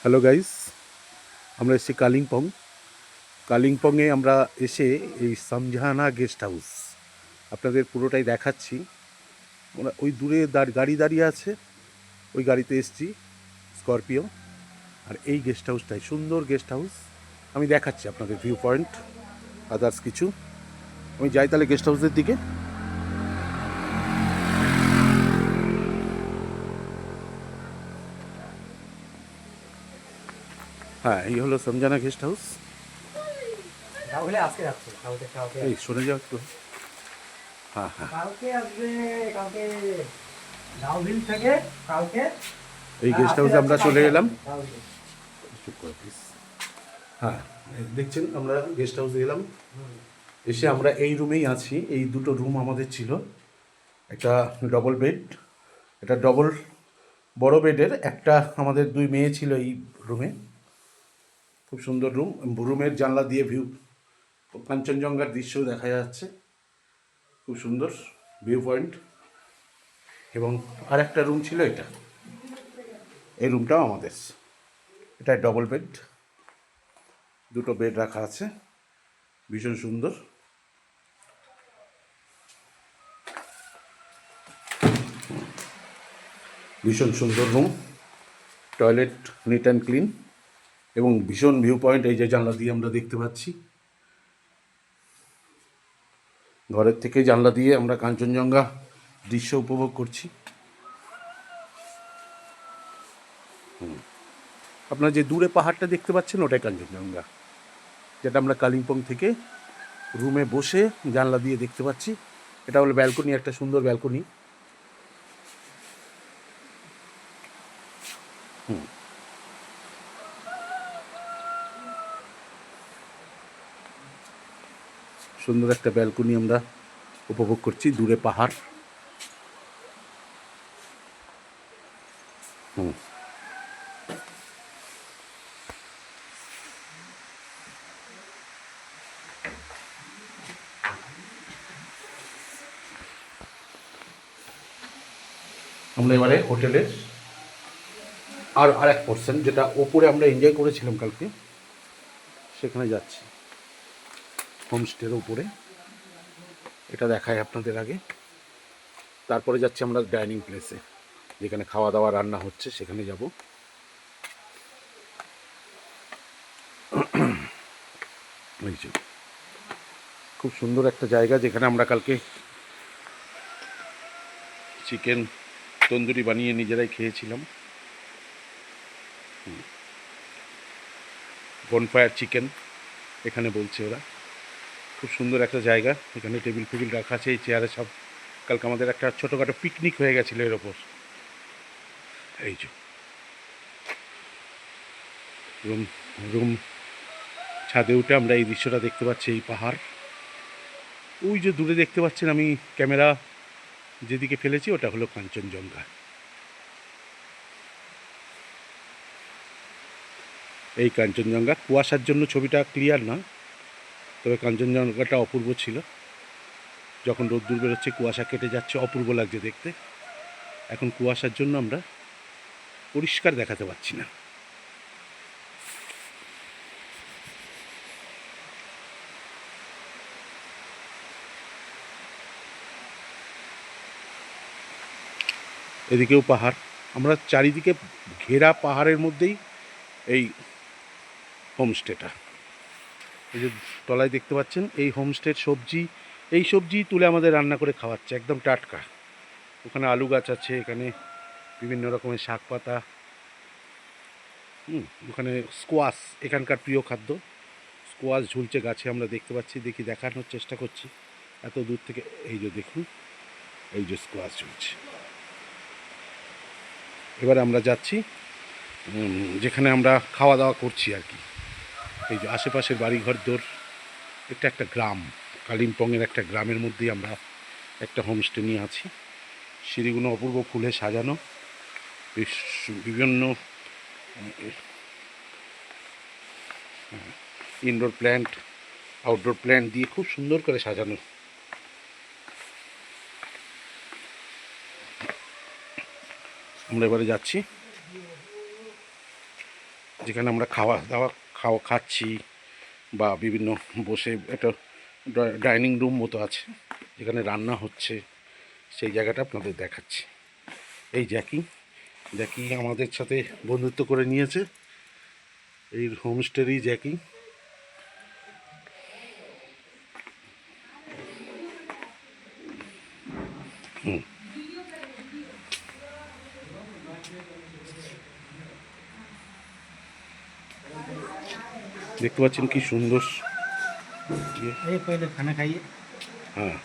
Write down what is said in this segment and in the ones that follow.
Hello guys, আমরা এসেছি কালিম্পংয়ে আমরা এসে এই সামজানা গেস্ট হাউস আপনাদের পুরোটাই দেখাচ্ছি। আমরা ওই দূরে গাড়ি দাঁড়িয়ে আছে, ওই গাড়িতে এসেছি স্করপিও। আর এই গেস্ট হাউসটাই সুন্দর গেস্ট হাউস, আমি দেখাচ্ছি আপনাদের ভিউ পয়েন্ট আদার্স কিছু। আমি যাই তাহলে গেস্ট হাউসের দিকে। হ্যাঁ, এই হলো সামজানা গেস্ট হাউস। তাহলে আজকে যাচ্ছে কালকে এই শুনে যাও একটু। হ্যাঁ হ্যাঁ, কালকে আসবে কালকে ডাউহিল থেকে কালকে এই গেস্ট আজকে হাউসে যাচ্ছে আমরা চলে কালকে এলাম। ডাউহিল। চুপ করো প্লিজ। হ্যাঁ, দেখছেন আমরা গেস্ট হাউসে এলাম। এসে আমরা এই রুমেই আছি। এই দুটো রুম আমাদের ছিল, একটা ডবল বেড, এটা ডবল বড় বেডের একটা। আমাদের দুই মেয়ে ছিল এই রুমে। খুব সুন্দর রুম, রুমের জানলা দিয়ে ভিউ কাঞ্চনজঙ্ঘার দৃশ্য দেখা যাচ্ছে, খুব সুন্দর ভিউ পয়েন্ট। এবং আর একটা রুম ছিল এটা, এই রুমটাও আমাদের। এটা ডবল বেড, দুটো বেড রাখা আছে, ভীষণ সুন্দর। ভীষণ সুন্দর room, toilet neat and clean এবং ভীষণ ভিউ পয়েন্ট। এই যে জানলা দিয়ে আমরা দেখতে পাচ্ছি, ঘরের থেকে জানলা দিয়ে আমরা কাঞ্চনজঙ্ঘা দৃশ্য উপভোগ করছি। আপনারা যে দূরে পাহাড়টা দেখতে পাচ্ছেন ওটাই কাঞ্চনজঙ্ঘা, যেটা আমরা কালিম্পং থেকে রুমে বসে জানলা দিয়ে দেখতে পাচ্ছি। এটা হলো ব্যালকনি, একটা সুন্দর ব্যালকনি। সুন্দর একটা ব্যালকনি আমরা উপভোগ করছি, দূরে পাহাড়। হুম, আমরা এবারে হোটেলের আর এক পোর্শন, যেটা ওপরে আমরা এনজয় করেছিলাম কালকে, সেখানে যাচ্ছি। হোমস্টের উপরে, এটা দেখায় আপনাদের আগে। তারপরে যাচ্ছি আমরা ডাইনিং প্লেসে, যেখানে খাওয়া দাওয়া রান্না হচ্ছে, সেখানে যাব। এই যে খুব সুন্দর একটা জায়গা, যেখানে আমরা কালকে চিকেন তন্দুরি বানিয়ে নিজেরাই খেয়েছিলাম। বনফায়ার চিকেন এখানে বলছে ওরা। খুব সুন্দর একটা জায়গা, এখানে টেবিল ফেবিল রাখা আছে, এই চেয়ারে সব। কালকে আমাদের একটা ছোটোখাটো পিকনিক হয়ে গেছিলো এর ওপর। এই যে রুম রুম ছাদে উঠে আমরা এই দৃশ্যটা দেখতে পাচ্ছি, এই পাহাড়। ওই যে দূরে দেখতে পাচ্ছেন, আমি ক্যামেরা যেদিকে ফেলেছি ওটা হলো কাঞ্চনজঙ্ঘা। এই কাঞ্চনজঙ্ঘা, কুয়াশার জন্য ছবিটা ক্লিয়ার না, তবে কাঞ্চনজঙ্ঘাটা অপূর্ব ছিল। যখন রোদ্দুর বেরোচ্ছে, কুয়াশা কেটে যাচ্ছে, অপূর্ব লাগছে দেখতে। এখন কুয়াশার জন্য আমরা পরিষ্কার দেখাতে পাচ্ছি না। এদিকেও পাহাড়, আমরা চারিদিকে ঘেরা পাহাড়ের মধ্যেই এই হোমস্টেটা। এই যে তলায় দেখতে পাচ্ছেন, এই হোমস্টের সবজি, এই সবজি তুলে আমাদের রান্না করে খাওয়াচ্ছে, একদম টাটকা। ওখানে আলু গাছ আছে, এখানে বিভিন্ন রকমের শাক পাতা। ওখানে স্কোয়াশ এখানকার প্রিয় খাদ্য। স্কোয়াশ ঝুলছে গাছে, আমরা দেখতে পাচ্ছি। দেখি, দেখানোর চেষ্টা করছি এত দূর থেকে। এই যে দেখুন, এই যে স্কোয়াশ ঝুলছে। এবারে আমরা যাচ্ছি যেখানে আমরা খাওয়া দাওয়া করছি আর কি। এই যে আশেপাশের বাড়িঘর দোর, এটা একটা গ্রাম, কালিম্পংয়ের একটা গ্রামের মধ্যেই আমরা একটা হোমস্টে নিয়ে আছি। সিঁড়িগুলো অপূর্ব ফুলে সাজানো, বিভিন্ন ইনডোর প্ল্যান্ট, আউটডোর প্ল্যান্ট দিয়ে খুব সুন্দর করে সাজানো। আমরা এবারে যাচ্ছি যেখানে আমরা খাচ্ছি বা বিভিন্ন বসে একটা ডাইনিং রুম মতো আছে যেখানে রান্না হচ্ছে, সেই জায়গাটা আপনাদের দেখাচ্ছি। এই জ্যাকি আমাদের সাথে বন্ধুত্ব করে নিয়েছে, এই হোমস্টেরই জ্যাকি। দেখতে পাচ্ছেন কি সুন্দর এই পহলে খানা খাইয়ে। হ্যাঁ,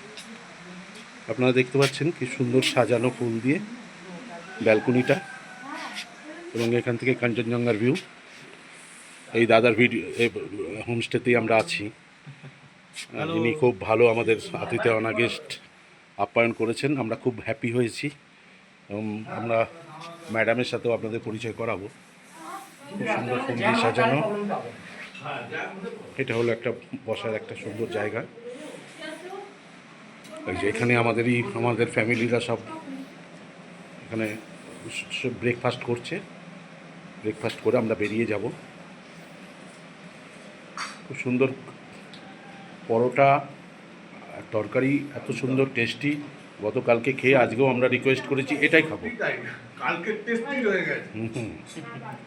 আপনারা দেখতে পাচ্ছেন কি সুন্দর সাজানো ফুল দিয়ে ব্যালকনিটা, এবং এখান থেকে কাঞ্চনজঙ্ঘার ভিউ। এই দাদার ভিডিও হোমস্টেতেই আমরা আছি। যিনি খুব ভালো আমাদের আতিথেয়না গেস্ট আপ্যায়ন করেছেন, আমরা খুব হ্যাপি হয়েছি। এবং আমরা ম্যাডামের সাথেও আপনাদের পরিচয় করাবো। খুব সুন্দর ফুল দিয়ে সাজানো। এটা হলো একটা বসার একটা সুন্দর জায়গা। এই যে এখানে আমাদের ফ্যামিলিরা সব এখানে ব্রেকফাস্ট করছে। ব্রেকফাস্ট করে আমরা বেরিয়ে যাব। খুব সুন্দর পরোটা আর তরকারি, এত সুন্দর টেস্টি। গতকালকে খেয়ে আজকেও আমরা রিকোয়েস্ট করেছি এটাই খাবো। কালকে টেস্টি হয়ে গেছে।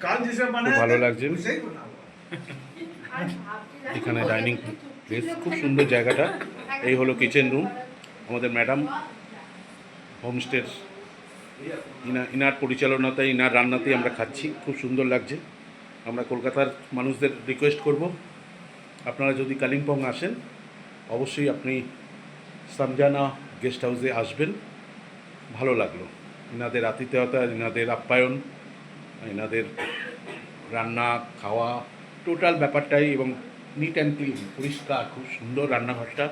কাল যেসব খুব বানায় ভালো লাগছে। সেই বানাবো। এখানে ডাইনিং প্লেস, খুব সুন্দর জায়গাটা। এই হলো কিচেন রুম। আমাদের ম্যাডাম হোমস্টের ইনার পরিচালনাতে, ইনার রান্নাতেই আমরা খাচ্ছি। খুব সুন্দর লাগছে। আমরা কলকাতার মানুষদের রিকোয়েস্ট করব, আপনারা যদি কালিম্পং আসেন অবশ্যই আপনি সামজানা গেস্ট হাউসে আসবেন। ভালো লাগলো এনাদের আতিথেয়তা, এনাদের আপ্যায়ন, এনাদের রান্না খাওয়া, টোটাল ব্যাপারটাই, এবং নিট অ্যান্ড ক্লিন, পরিষ্কার, খুব সুন্দর রান্নাঘরটা।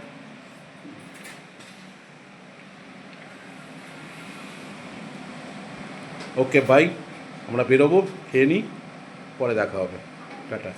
ওকে বাই, আমরা বেরোবো, খেয়ে নিই, পরে দেখা হবে, টাটা।